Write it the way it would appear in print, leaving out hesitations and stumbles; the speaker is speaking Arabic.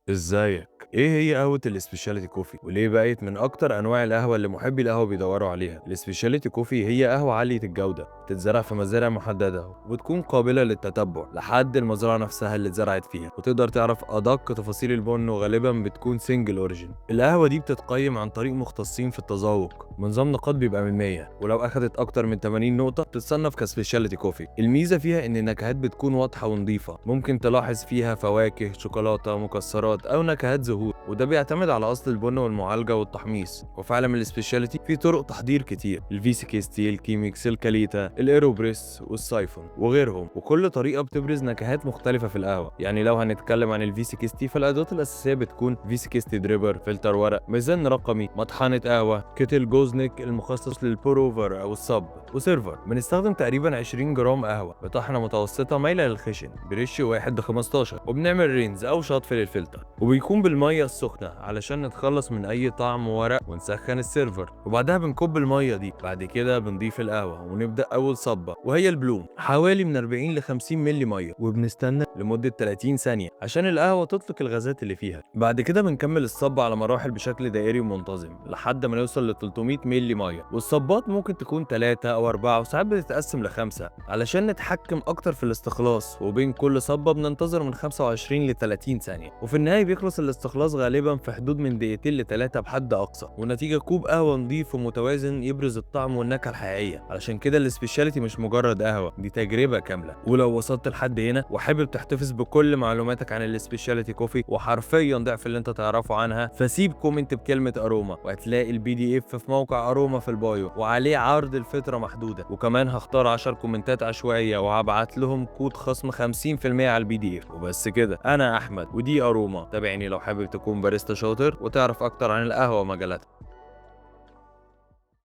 ازيك؟ ايه هي قهوة الاسبيشاليتي كوفي؟ وليه بقت من اكتر انواع القهوة اللي محبي القهوة بيدوروا عليها؟ الاسبيشاليتي كوفي هي قهوة عالية الجودة، بتتزرع في مزارع محددة وبتكون قابلة للتتبع لحد المزرعة نفسها اللي اتزرعت فيها، وتقدر تعرف ادق تفاصيل البن، وغالبا بتكون سنجل اوريجين. القهوة دي بتتقيم عن طريق مختصين في التذوق، نظام نقاط بيبقى من 100، ولو اخدت اكتر من 80 نقطة بتتصنف كسبيشاليتي كوفي. الميزة فيها ان النكهات بتكون واضحة ونظيفة، ممكن تلاحظ فيها فواكه، شوكولاتة، مكسرات او نكهات زهور، وده بيعتمد على اصل البن والمعالجه والتحميص. وفي عالم الاسبيشاليتي في طرق تحضير كتير: الفيسيكيستي، الكيميكس، الكاليتا، الايروبريس والسايفون وغيرهم، وكل طريقه بتبرز نكهات مختلفه في القهوه. يعني لو هنتكلم عن الفيسيكيستي، فالادوات الاساسيه بتكون فيسيكيستي دريبر، فلتر ورق، ميزان رقمي، مطحنه قهوه، كيتل جوزنيك المخصص للبروفر او الصب، وسيرفر. بنستخدم تقريبا 20 جرام قهوه بطحنه متوسطه مايله للخشن بريش 1 ل 15، وبنعمل رينز او شطف للفلتر، وبيكون بالميه السخنه علشان نتخلص من اي طعم ورق، ونسخن السيرفر، وبعدها بنكب الميه دي. بعد كده بنضيف القهوه ونبدا اول صبه، وهي البلوم، حوالي من 40 ل 50 مللي ميه، وبنستنى لمده 30 ثانيه عشان القهوه تطلق الغازات اللي فيها. بعد كده بنكمل الصب على مراحل بشكل دائري ومنتظم لحد ما نوصل ل 300 مللي ميه. والصبات ممكن تكون 3 او 4، وساعات بتتقسم ل5 علشان نتحكم اكتر في الاستخلاص. وبين كل صبه بننتظر من 25 ل 30 ثانيه، وفي النهايه بيخلص الاستخلاص غالبا في حدود من دقيقتين ل3 بحد اقصى، والنتيجه كوب قهوه نظيف ومتوازن يبرز الطعم والنكهه الحقيقيه. علشان كده السبيشاليتي مش مجرد قهوه، دي تجربه كامله. ولو وصلت لحد هنا وحابب تحتفظ بكل معلوماتك عن السبيشاليتي كوفي، وحرفيا ضعف اللي انت تعرفه عنها، فسيب كومنت بكلمه اروما، وهتلاقي البي دي اف في موقع اروما في البايو، وعليه عرض الفتره محدوده. وكمان هختار 10 كومنتات عشوائيه وهبعت لهم كود خصم 50% على البي دي اف. وبس كده، انا احمد ودي اروما. تابعني لو حابب تكون باريستا شاطر وتعرف اكتر عن القهوه ومجالاتها.